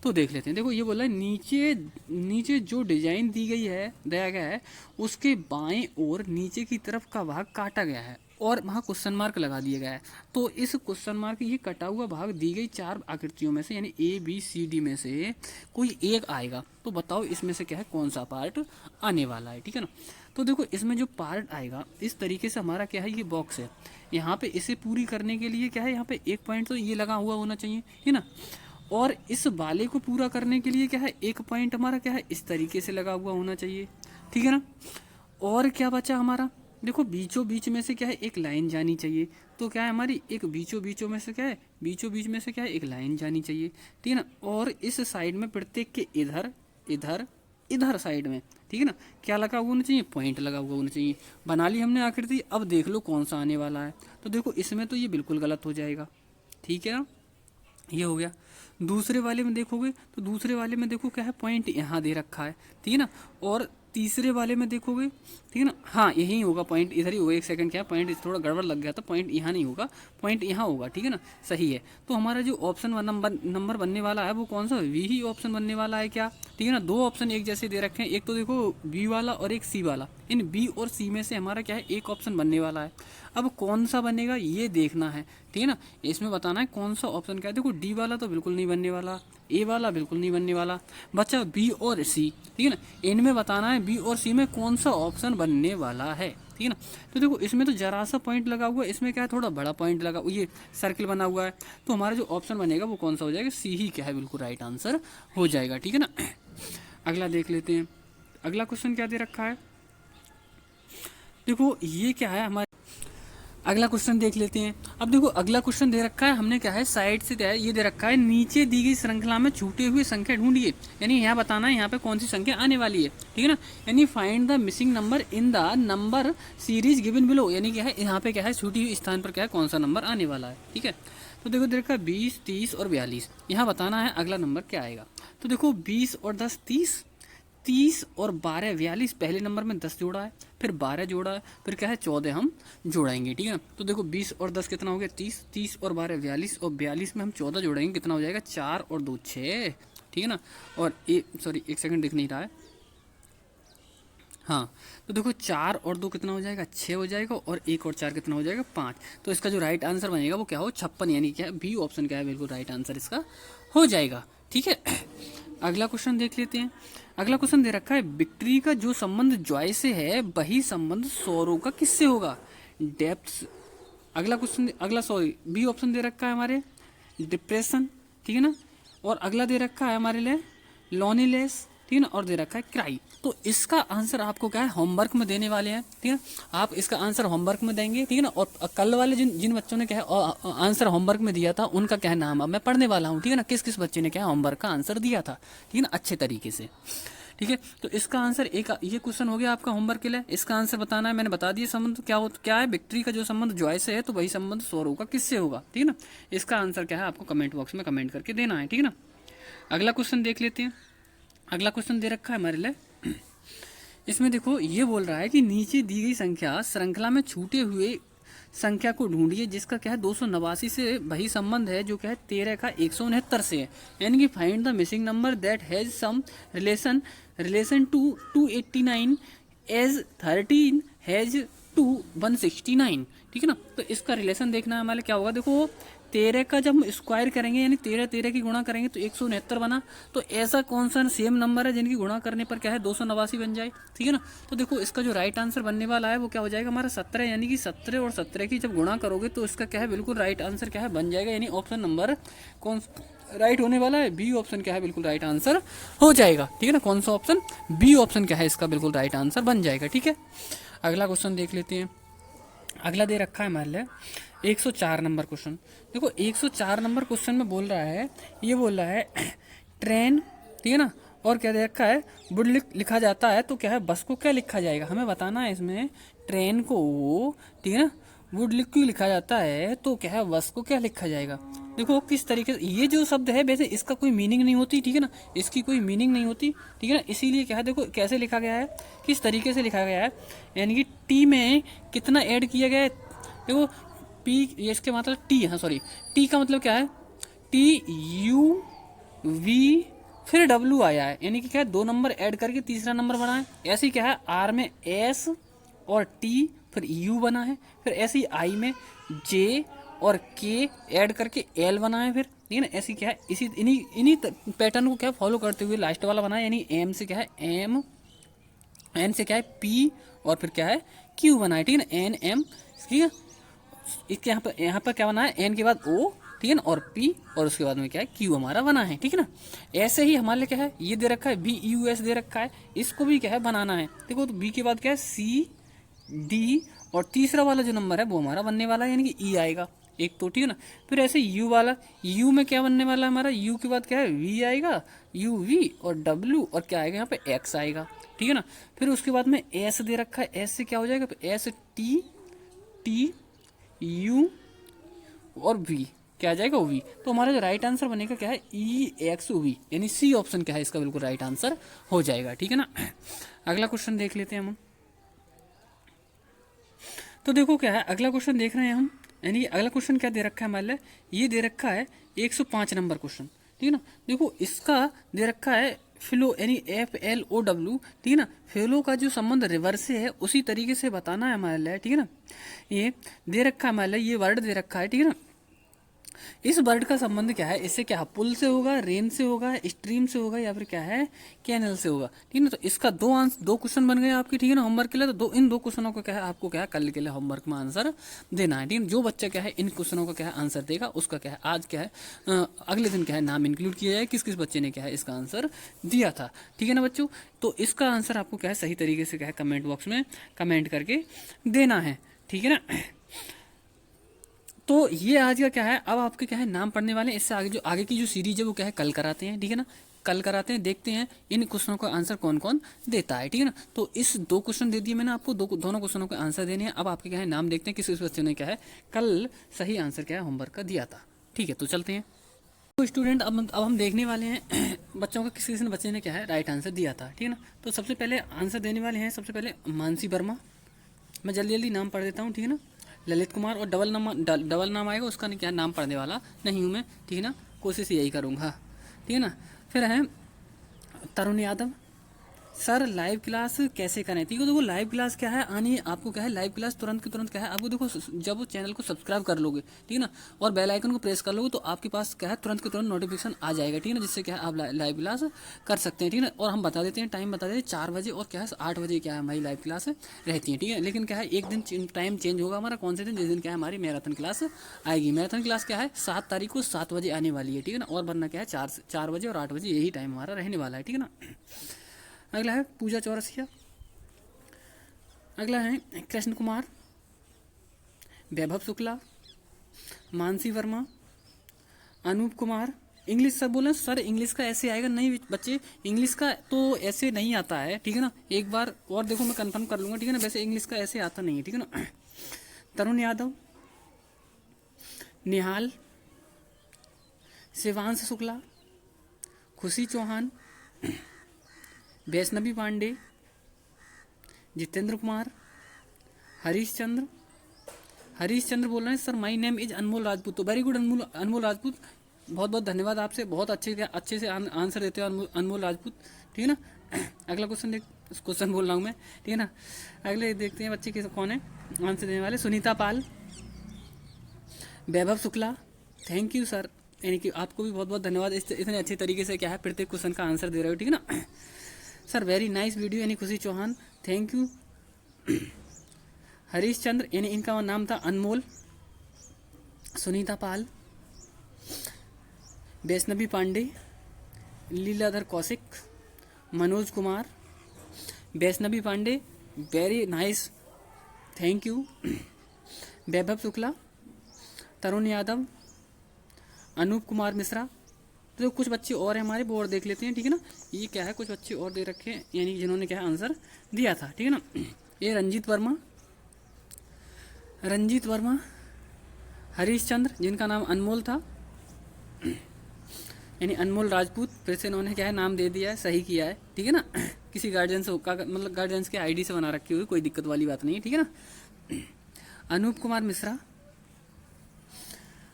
तो देख लेते हैं। देखो ये बोला है नीचे जो डिजाइन दी गई है, दिया गया है, उसके बाएं और नीचे की तरफ का भाग काटा गया है और वहाँ क्वेश्चन मार्क लगा दिया गया है। तो इस क्वेश्चन मार्क ये कटा हुआ भाग दी गई 4 आकृतियों में से यानी ए बी सी डी में से कोई एक आएगा। तो बताओ इसमें से क्या है कौन सा पार्ट आने वाला है। ठीक है ना, तो देखो इसमें जो पार्ट आएगा इस तरीके से हमारा क्या है ये बॉक्स है, यहाँ पे इसे पूरी करने के लिए क्या है यहाँ पे एक पॉइंट तो ये लगा हुआ होना चाहिए है ना, और इस वाले को पूरा करने के लिए क्या है एक पॉइंट हमारा क्या है इस तरीके से लगा हुआ होना चाहिए। ठीक है ना, और क्या बचा हमारा, देखो बीचों बीच में से क्या है एक लाइन जानी चाहिए। तो क्या है हमारी एक बीचों बीच में से क्या है एक लाइन जानी चाहिए। ठीक है ना, और इस साइड में प्रत्येक के इधर साइड में ठीक है ना क्या लगा हुआ होना चाहिए, पॉइंट लगा हुआ होना चाहिए। बना ली हमने आकृति, अब देख लो कौन सा आने वाला है। तो देखो इसमें तो ये बिल्कुल गलत हो जाएगा। ठीक है ना, ये हो गया। दूसरे वाले में देखोगे तो दूसरे वाले में देखो क्या है पॉइंट यहाँ दे रखा है। ठीक है ना, और तीसरे वाले में देखोगे ठीक है ना, हाँ यही होगा पॉइंट, इधर ही होगा। एक सेकंड क्या पॉइंट थोड़ा गड़बड़ लग गया था, पॉइंट यहाँ नहीं होगा, पॉइंट यहाँ होगा। ठीक है ना, सही है। तो हमारा जो ऑप्शन नंबर बनने वाला है वो कौन सा, वी ही ऑप्शन बनने वाला है क्या। ठीक है ना, 2 ऑप्शन एक जैसे दे रखे हैं, एक तो देखो बी वाला और एक सी वाला। इन बी और सी में से हमारा क्या है एक ऑप्शन बनने वाला है। अब कौन सा बनेगा ये देखना है। ठीक है ना, इसमें बताना है कौन सा ऑप्शन क्या है। देखो डी वाला तो बिल्कुल नहीं बनने वाला, ए वाला बिल्कुल नहीं बनने वाला, बच्चा बी और सी। ठीक है ना, इनमें बताना है बी और सी में कौन सा ऑप्शन बनने वाला है। ठीक है ना, तो देखो इसमें तो जरा सा पॉइंट लगा हुआ है, इसमें क्या है थोड़ा बड़ा पॉइंट लगा, ये सर्किल बना हुआ है। तो हमारा जो ऑप्शन बनेगा वो कौन सा हो जाएगा, सी ही क्या है बिल्कुल राइट आंसर हो जाएगा। ठीक है ना, अगला देख लेते हैं। अगला क्वेश्चन क्या दे रखा है, देखो ये क्या है हमारे, अगला क्वेश्चन देख लेते हैं। अब देखो अगला क्वेश्चन दे रखा है, हमने क्या है साइड से ये दे रखा है, नीचे दी गई श्रृंखला में छूटे हुए संख्या ढूंढिए। यानी यहाँ बताना है यहाँ पे कौन सी संख्या आने वाली है, ठीक है ना। यानी find the missing number in the number series given below. यानी क्या है यहाँ पे क्या है छूटी हुई स्थान पर क्या है कौन सा नंबर आने वाला है, ठीक है। तो देखो दे रखा है 20, 30 और 42। यहाँ बताना है अगला नंबर क्या आएगा। तो देखो 20 और 10 30, 30 और 12 42। पहले नंबर में 10 जोड़ा है, फिर 12 जोड़ा है, फिर क्या है 14 हम जोड़ेंगे, ठीक है ना। तो देखो 20 और 10 कितना हो गया 30, 30 और 12 42, और 42 में हम 14 जोड़ेंगे कितना हो जाएगा 4 और 2 6, ठीक है ना। और एक सेकंड दिख नहीं रहा है, हाँ। तो देखो 4 और 2 कितना हो जाएगा 6 हो जाएगा, और 1 और 4 कितना हो जाएगा 5। तो इसका जो राइट आंसर बनेगा वो क्या हो 56, यानी क्या बी ऑप्शन क्या है बिल्कुल राइट आंसर इसका हो जाएगा, ठीक है। अगला क्वेश्चन देख लेते हैं। अगला क्वेश्चन दे रखा है विक्ट्री का जो संबंध जॉय से है वही संबंध सौरव का किससे होगा। डेप्थ। अगला क्वेश्चन सॉरी बी ऑप्शन दे रखा है हमारे डिप्रेशन, ठीक है ना। और अगला दे रखा है हमारे लिए लॉनीलेस, ठीक है ना। और दे रखा है क्राई। तो इसका आंसर आपको क्या है होमवर्क में देने वाले हैं, ठीक है। आप इसका आंसर होमवर्क में देंगे, ठीक है ना। और कल वाले जिन जिन बच्चों ने क्या है आंसर होमवर्क में दिया था उनका क्या है नाम अब मैं पढ़ने वाला हूँ, ठीक है ना। किस किस बच्चे ने क्या होमवर्क का आंसर दिया था, ठीक है ना, अच्छे तरीके से, ठीक है। तो इसका आंसर एक ये क्वेश्चन हो गया आपका होमवर्क के लिए। इसका आंसर बताना है, मैंने बता दिया संबंध क्या है विक्ट्री का जो संबंध जॉय से है तो वही संबंध सौरव का किससे होगा, ठीक है ना। इसका आंसर क्या है आपको कमेंट बॉक्स में कमेंट करके देना है, ठीक है ना। अगला क्वेश्चन देख लेते हैं। अगला क्वेश्चन दे रखा है हमारे लिए, इसमें देखो ये बोल रहा है कि नीचे दी गई संख्या श्रृंखला में छूटे हुए संख्या को ढूंढिए जिसका क्या है 289 से वही संबंध है जो क्या है 13 का 169 से है। यानी कि find the missing number that has some relation to 289 as 13 has to 169, ठीक है ना। तो इसका रिलेशन देखना है हमारे क्या होगा। देखो 13 का जब हम स्क्वायर करेंगे यानी 13 13 की गुणा करेंगे तो 169 बना। तो ऐसा कौन सा सेम नंबर है जिनकी गुणा करने पर क्या है 289 बन जाए, ठीक है ना। तो देखो इसका जो राइट आंसर बनने वाला है वो क्या हो जाएगा हमारा 17, यानी कि 17 और 17 की जब गुणा करोगे तो इसका क्या है बिल्कुल राइट आंसर क्या है बन जाएगा। यानी ऑप्शन नंबर कौन राइट होने वाला है, बी ऑप्शन क्या है बिल्कुल राइट आंसर हो जाएगा, ठीक है ना। कौन सा ऑप्शन, बी ऑप्शन क्या है इसका बिल्कुल राइट आंसर बन जाएगा, ठीक है। अगला क्वेश्चन देख लेते हैं। अगला दे रखा है हमारे लिए 104 नंबर क्वेश्चन। देखो 104 नंबर क्वेश्चन में बोल रहा है, ये बोल रहा है ट्रेन, ठीक है ना। और क्या दे रखा है वुड लिखा जाता है तो क्या है बस को क्या लिखा जाएगा, हमें बताना है इसमें ट्रेन को, ठीक है ना, वुड क्यों लिखा जाता है तो क्या है बस को क्या लिखा जाएगा। देखो किस तरीके से ये जो शब्द है वैसे इसका कोई मीनिंग नहीं होती, ठीक है ना, इसकी कोई मीनिंग नहीं होती, ठीक है ना। इसीलिए क्या है देखो कैसे लिखा गया है, किस तरीके से लिखा गया है, यानी कि टी में कितना ऐड किया गया है। देखो पी ये इसके मतलब टी, हाँ सॉरी टी का मतलब क्या है टी यू वी फिर डब्ल्यू आया है, यानी कि क्या है 2 नंबर ऐड करके तीसरा नंबर बना है। ऐसे ही क्या है आर में एस और टी फिर यू बना है, फिर ऐसे ही आई में जे और के ऐड करके एल बना है, फिर ठीक है ना। ऐसी क्या है इसी इन्हीं पैटर्न को क्या फॉलो करते हुए लास्ट वाला बना है, यानी एम से क्या है एम, एन से क्या है पी और फिर क्या है क्यू बना है, ठीक है ना, एन एम, ठीक है। इसके यहाँ पर क्या बना है एन के बाद ओ, ठीक है ना, और पी और उसके बाद में क्या है क्यू हमारा बना है, ठीक है ना। ऐसे ही हमारे लिए क्या है ये दे रखा है बी यू एस दे रखा है, इसको भी क्या है बनाना है। देखो तो बी के बाद क्या है सी डी और तीसरा वाला जो नंबर है वो हमारा बनने वाला है, यानी कि ई आएगा एक तो, ठीक है ना। फिर ऐसे यू वाला, यू में क्या बनने वाला है हमारा, यू के बाद क्या है वी आएगा, यू वी और डब्ल्यू और क्या आएगा यहाँ पे एक्स आएगा, ठीक है ना। फिर उसके बाद में एस दे रखा है, एस से क्या हो जाएगा तो एस टी टी यू और वी क्या आ जाएगा वी। तो हमारा जो राइट आंसर बनेगा क्या है ई एक्स वी, यानी सी ऑप्शन क्या है इसका बिल्कुल राइट आंसर हो जाएगा, ठीक है ना। अगला क्वेश्चन देख लेते हैं हम। तो देखो क्या है अगला क्वेश्चन देख रहे हैं हम, यानी अगला क्वेश्चन क्या दे रखा है हमारे लिए, ये दे रखा है 105 नंबर क्वेश्चन, ठीक है ना। देखो इसका दे रखा है फ्लो यानी एफ एल ओ डब्ल्यू, ठीक है ना। फ्लो का जो संबंध रिवर्स से है उसी तरीके से बताना है हमारे लिए, ठीक है ना। ये दे रखा है हमारे लिए, ये वर्ड दे रखा है, ठीक है ना। इस वर्ड का संबंध क्या है, इससे क्या पुल से होगा, रेन से होगा, स्ट्रीम से होगा या फिर क्या है कैनल से होगा, ठीक है ना। तो इसका दो क्वेश्चन बन गए आपके, ठीक है ना, होमवर्क के लिए। तो इन दो क्वेश्चनों का क्या है आपको क्या है कल के लिए होमवर्क में आंसर देना है, ठीक है। जो बच्चा क्या है इन क्वेश्चनों का क्या है आंसर देगा उसका क्या है आज क्या है अगले दिन क्या है नाम इंक्लूड किया जाए किस किस बच्चे ने क्या है इसका आंसर दिया था, ठीक है ना बच्चों। तो इसका आंसर आपको क्या है सही तरीके से क्या है कमेंट बॉक्स में कमेंट करके देना है, ठीक है ना। तो ये आज का क्या है, अब आपके क्या है नाम पढ़ने वाले हैं। इससे आगे जो आगे की जो सीरीज है वो क्या है कल कराते हैं, ठीक है ना। कल कराते हैं, देखते हैं इन क्वेश्चनों का आंसर कौन कौन देता है, ठीक है ना। तो इस 2 क्वेश्चन दे दिए मैंने आपको, दोनों क्वेश्चनों के आंसर देने हैं। अब आपके क्या है नाम देखते हैं किस किस बच्चे ने क्या है कल सही आंसर क्या है होमवर्क का दिया था, ठीक है। तो चलते हैं। तो स्टूडेंट अब हम देखने वाले हैं बच्चों का किस किस बच्चे ने क्या है राइट आंसर दिया था, ठीक है ना। तो सबसे पहले आंसर देने वाले हैं, सबसे पहले मानसी वर्मा। मैं जल्दी जल्दी नाम पढ़ देता हूँ, ठीक है ना। ललित कुमार, और डबल नाम आएगा उसका नहीं क्या नाम पढ़ने वाला नहीं हूँ मैं, ठीक है ना। कोशिश यही करूँगा, ठीक है ना। फिर है तरुण यादव। सर लाइव क्लास कैसे करें, ठीक है। देखो लाइव क्लास क्या है आनी आपको क्या है, लाइव क्लास तुरंत की तुरंत क्या है आपको, देखो जब वो चैनल को सब्सक्राइब कर लोगे, ठीक है ना, और बेल आइकन को प्रेस कर लोगे तो आपके पास क्या है तुरंत के तुरंत नोटिफिकेशन आ जाएगा, ठीक है ना। जिससे क्या है आप लाइव क्लास कर सकते हैं, ठीक है ना। और हम बता देते हैं टाइम बता देते हैं 4 बजे और क्या है 8 बजे क्या है हमारी लाइव क्लास रहती है, ठीक है। लेकिन क्या है एक दिन टाइम चेंज होगा हमारा, कौन से दिन, जिस दिन क्या है हमारी मैराथन क्लास आएगी। मैराथन क्लास क्या है 7 तारीख को 7 बजे आने वाली है, ठीक है ना। और वरना क्या है 4 बजे और 8 बजे यही टाइम हमारा रहने वाला है, ठीक है ना। अगला है पूजा चौरसिया। अगला है कृष्ण कुमार, वैभव शुक्ला, मानसी वर्मा, अनूप कुमार। इंग्लिश सर बोले सर इंग्लिश का ऐसे आएगा, नहीं बच्चे इंग्लिश का तो ऐसे नहीं आता है, ठीक है ना। एक बार और देखो मैं कंफर्म कर लूँगा, ठीक है ना। वैसे इंग्लिश का ऐसे आता नहीं है, ठीक है ना। तरुण यादव, निहाल, शिवांश शुक्ला, खुशी चौहान, वैष्णवी पांडे, जितेंद्र कुमार, हरीश चंद्र बोल रहे हैं सर माय नेम इज अनमोल राजपूत। तो वेरी गुड अनमोल राजपूत, बहुत बहुत धन्यवाद आपसे, बहुत अच्छे से आंसर देते हो अनमोल राजपूत, ठीक है ना। अगला क्वेश्चन बोल रहा हूँ मैं, ठीक है ना। अगले देखते हैं बच्चे कौन है आंसर देने वाले। सुनीता पाल, वैभव शुक्ला, थैंक यू सर, यानी कि आपको भी बहुत बहुत धन्यवाद, इतने अच्छे तरीके से क्या है प्रत्येक क्वेश्चन का आंसर दे रहे हो, ठीक है ना। सर वेरी नाइस वीडियो, यानी खुशी चौहान, थैंक यू। हरीश चंद्र, यानी इनका नाम था Anmol, Sunita Pal, Vaishnavi Pandey, Leeladhar Kaushik, Manoj Kumar, Vaishnavi Pandey, very nice, thank you. Vaibhav Shukla, Tarun Yadav, Anoop Kumar Mishra. तो कुछ बच्चे और हैं हमारे, वो और देख लेते हैं, ठीक है ना। ये क्या है कुछ बच्चे और दे रखे हैं, यानी जिन्होंने क्या है आंसर दिया था, ठीक है ना। ये रंजीत वर्मा, हरीश चंद्र जिनका नाम अनमोल था, यानी अनमोल राजपूत, फिर से इन्होंने क्या है नाम दे दिया है, सही किया है, ठीक है ना। किसी गार्जियन से मतलब गार्जियंस के आईडी से बना रखी हुई, कोई दिक्कत वाली बात नहीं है, ठीक है ना। अनूप कुमार मिश्रा,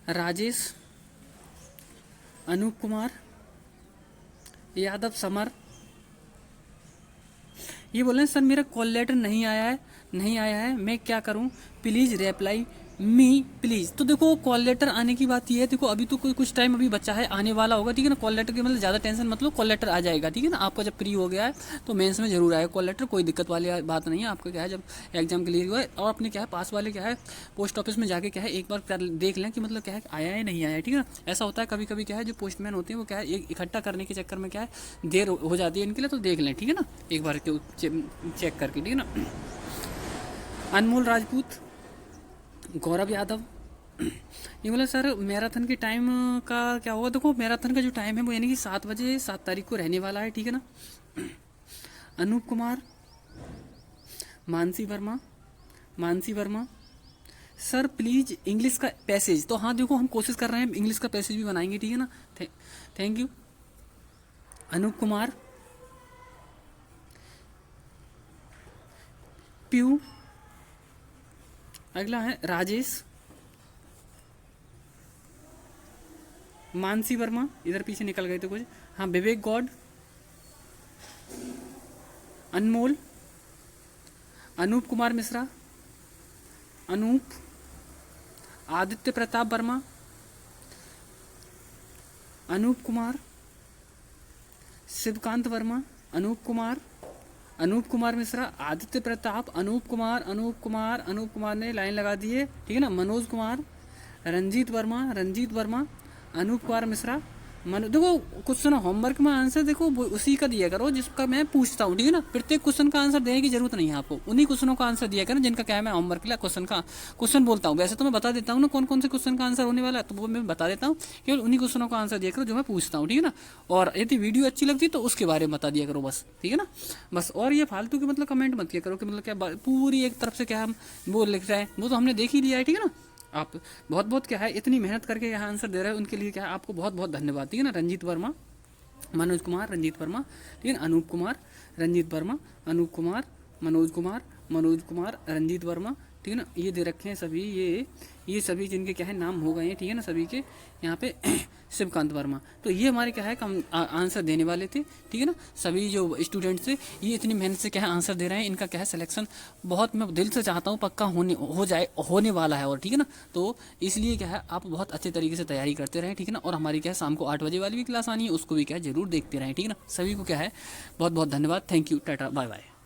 राजेश, अनूप कुमार यादव, समर। ये बोल रहे हैं सर मेरा कॉल लेटर नहीं आया है, मैं क्या करूं, प्लीज़ रिप्लाई मी प्लीज़। तो देखो कॉल लेटर आने की बात ये है, देखो अभी तो कोई कुछ टाइम अभी बचा है, आने वाला होगा, ठीक है ना। कॉल लेटर की मतलब ज़्यादा टेंशन मतलब कॉल लेटर आ जाएगा, ठीक है ना। आपका जब फ्री हो गया है तो मेंस में जरूर आएगा कॉल लेटर, कोई दिक्कत वाली बात नहीं है। आपका क्या है जब एग्जाम क्लियर हुआ है और अपने क्या है पास वाले क्या है पोस्ट ऑफिस में जाके क्या है एक बार देख लें कि मतलब क्या है आया है नहीं आया, ठीक है ना। ऐसा होता है कभी कभी क्या है जो पोस्टमैन होते हैं वो क्या है इकट्ठा करने के चक्कर में क्या है देर हो जाती है इनके लिए, तो देख लें, ठीक है ना, एक बार चेक करके, ठीक है ना। अनमोल राजपूत, गौरव यादव। ये बोला सर मैराथन के टाइम का क्या होगा, देखो मैराथन का जो टाइम है वो यानी कि 7 बजे 7 तारीख को रहने वाला है, ठीक है ना। Anup Kumar, Mansi Verma, sir please English का पैसेज। तो हाँ देखो हम कोशिश कर रहे हैं इंग्लिश का पैसेज भी बनाएंगे, ठीक है ना। Thank you. अनूप कुमार, प्यू। अगला है राजेश, मानसी वर्मा, इधर पीछे निकल गए थे कुछ, हाँ विवेक गौड, अनमोल, अनूप कुमार मिश्रा, अनूप, आदित्य प्रताप वर्मा, अनूप कुमार, शिवकांत वर्मा, अनूप कुमार मिश्रा, आदित्य प्रताप, अनूप कुमार ने लाइन लगा दी है, ठीक है ना। मनोज कुमार, रंजीत वर्मा, अनूप कुमार मिश्रा, मन देखो क्वेश्चन होमवर्क में आंसर देखो उसी का दिया करो जिसका मैं पूछता हूँ, ठीक है ना। प्रत्येक क्वेश्चन का आंसर देने की जरूरत नहीं है आपको, उन्हीं क्वेश्चनों का आंसर दिया करो जिनका क्या है मैं होमवर्क के लिए क्वेश्चन बोलता हूँ। वैसे तो मैं बता देता हूँ ना कौन कौन से क्वेश्चन का आंसर होने वाला है, तो वो मैं बता देता हूँ। केवल उन्हीं क्वेश्चनों का आंसर दिया करो जो मैं पूछता हूँ, ठीक है ना। और यदि वीडियो अच्छी लगती तो उसके बारे में बता दिया करो बस, ठीक है ना। बस और ये फालतू के मतलब कमेंट मत किया करो कि मतलब क्या पूरी एक तरफ से क्या हम वो लिख रहे हैं, वो तो हमने देख ही लिया है, ठीक है ना। आप बहुत बहुत क्या है इतनी मेहनत करके यहाँ आंसर दे रहे हैं, उनके लिए क्या है आपको बहुत बहुत धन्यवाद, ठीक है ना। रंजीत वर्मा, मनोज कुमार, रंजीत वर्मा, ठीक है ना। अनूप कुमार, रंजीत वर्मा, अनूप कुमार, मनोज कुमार, रंजीत वर्मा, ठीक है ना। ये दे रखे हैं सभी, ये सभी जिनके क्या है नाम हो गए हैं, ठीक है ना, सभी के यहाँ पे शिवकांत वर्मा। तो ये हमारे क्या है कम आंसर देने वाले थे, ठीक है ना। सभी जो स्टूडेंट्स थे ये इतनी मेहनत से क्या है आंसर दे रहे हैं, इनका क्या है सिलेक्शन बहुत मैं दिल से चाहता हूँ पक्का होने वाला है, और ठीक है ना। तो इसलिए क्या है आप बहुत अच्छे तरीके से तैयारी करते रहें, ठीक है ना। और हमारी क्या है शाम को 8 बजे वाली भी क्लास आनी है, उसको भी क्या है जरूर देखते रहें, ठीक है ना। सभी को क्या है बहुत बहुत धन्यवाद, thank you, tata, bye bye.